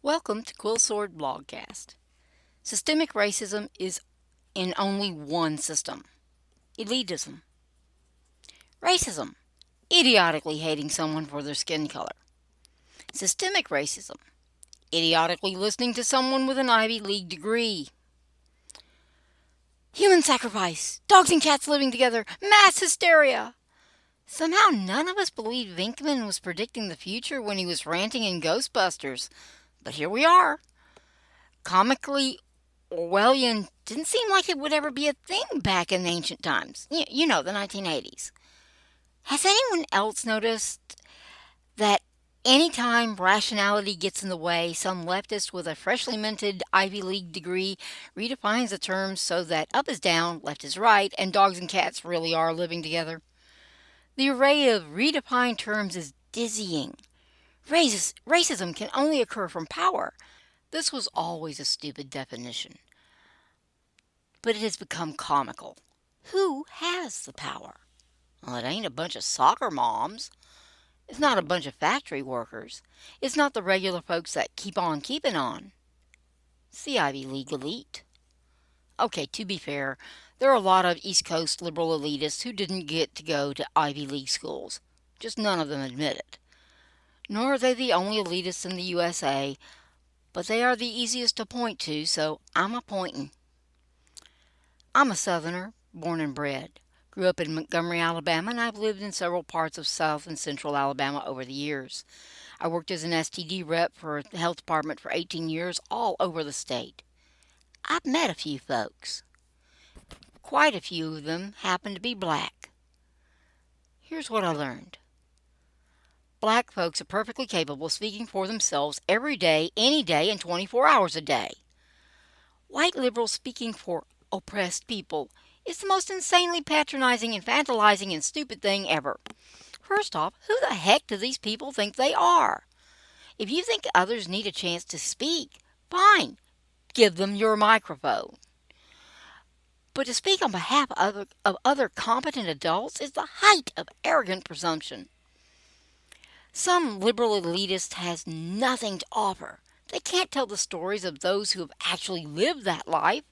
Welcome to Quill Sword Blogcast. Systemic racism is in only one system: elitism. Racism: idiotically hating someone for their skin color. Systemic racism: idiotically listening to someone with an Ivy League degree. Human sacrifice, dogs and cats living together, mass hysteria. Somehow none of us believed Venkman was predicting the future when he was ranting in Ghostbusters. But here we are. Comically Orwellian didn't seem like it would ever be a thing back in ancient times. The 1980s. Has anyone else noticed that anytime rationality gets in the way, some leftist with a freshly minted Ivy League degree redefines the terms so that up is down, left is right, and dogs and cats really are living together? The array of redefined terms is dizzying. Racism can only occur from power. This was always a stupid definition, but it has become comical. Who has the power? Well, it ain't a bunch of soccer moms. It's not a bunch of factory workers. It's not the regular folks that keep on keeping on. It's the Ivy League elite. Okay, to be fair, there are a lot of East Coast liberal elitists who didn't get to go to Ivy League schools. Just none of them admit it. Nor are they the only elitists in the USA, but they are the easiest to point to, so I'm a pointing. I'm a Southerner, born and bred. Grew up in Montgomery, Alabama, and I've lived in several parts of South and Central Alabama over the years. I worked as an STD rep for the health department for 18 years all over the state. I've met a few folks. Quite a few of them happen to be black. Here's what I learned. Black folks are perfectly capable of speaking for themselves every day, any day, and 24 hours a day. White liberals speaking for oppressed people is the most insanely patronizing, infantilizing, and stupid thing ever. First off, who the heck do these people think they are? If you think others need a chance to speak, fine, give them your microphone. But to speak on behalf of other competent adults is the height of arrogant presumption. Some liberal elitist has nothing to offer. They can't tell the stories of those who have actually lived that life.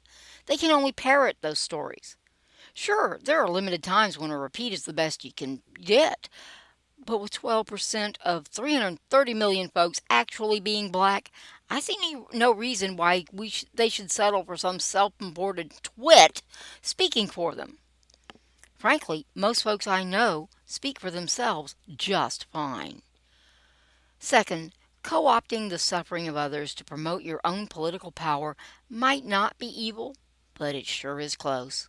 They can only parrot those stories. Sure, there are limited times when a repeat is the best you can get, but with 12% of 330 million folks actually being black, I see no reason why they should settle for some self-imported twit speaking for them. Frankly, most folks I know speak for themselves just fine. Second, co-opting the suffering of others to promote your own political power might not be evil, but it sure is close.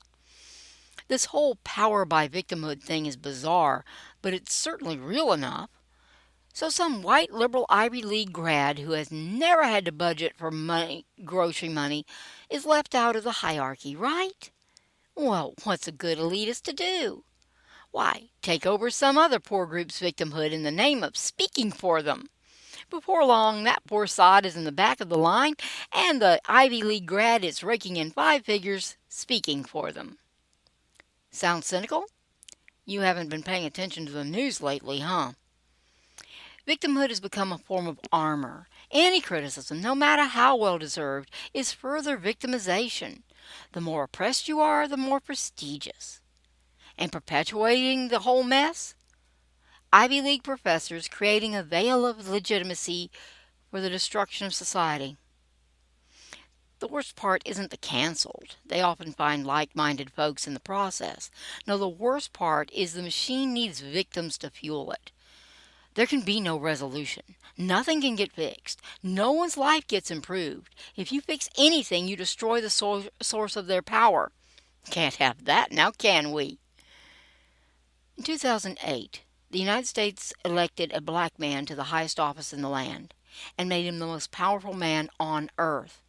This whole power by victimhood thing is bizarre, but it's certainly real enough. So some white liberal Ivy League grad who has never had to budget for grocery money, is left out of the hierarchy, right? Well, what's a good elitist to do? Why, take over some other poor group's victimhood in the name of speaking for them. Before long, that poor sod is in the back of the line, and the Ivy League grad is raking in 5 figures speaking for them. Sound cynical? You haven't been paying attention to the news lately, huh? Victimhood has become a form of armor. Any criticism, no matter how well deserved, is further victimization. The more oppressed you are, the more prestigious. And perpetuating the whole mess? Ivy League professors creating a veil of legitimacy for the destruction of society. The worst part isn't the canceled. They often find like-minded folks in the process. No, the worst part is the machine needs victims to fuel it. There can be no resolution. Nothing can get fixed. No one's life gets improved. If you fix anything, you destroy the source of their power. Can't have that now, can we? In 2008, the United States elected a black man to the highest office in the land and made him the most powerful man on earth.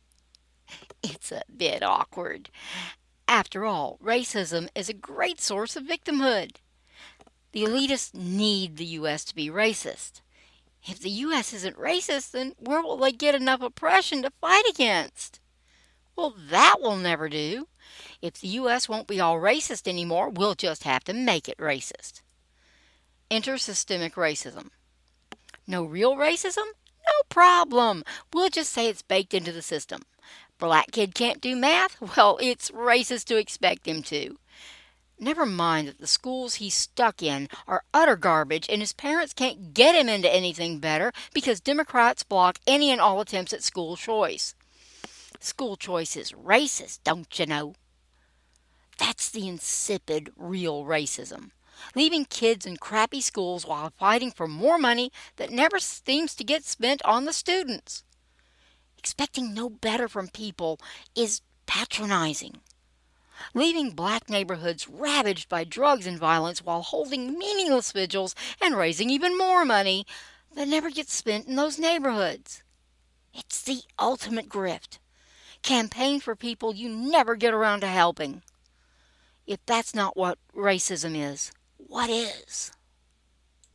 It's a bit awkward. After all, racism is a great source of victimhood. The elitists need the U.S. to be racist. If the U.S. isn't racist, then where will they get enough oppression to fight against? Well, that will never do. If the U.S. won't be all racist anymore, we'll just have to make it racist. Enter systemic racism. No real racism? problem. We'll just say it's baked into the system. Black kid can't do math? Well, it's racist to expect him to. Never mind that the schools he's stuck in are utter garbage and his parents can't get him into anything better because Democrats block any and all attempts at school choice. School choice is racist, don't you know? That's the insipid, real racism. Leaving kids in crappy schools while fighting for more money that never seems to get spent on the students. Expecting no better from people is patronizing. Leaving black neighborhoods ravaged by drugs and violence while holding meaningless vigils and raising even more money that never gets spent in those neighborhoods. It's the ultimate grift. Campaign for people you never get around to helping. If that's not what racism is, what is?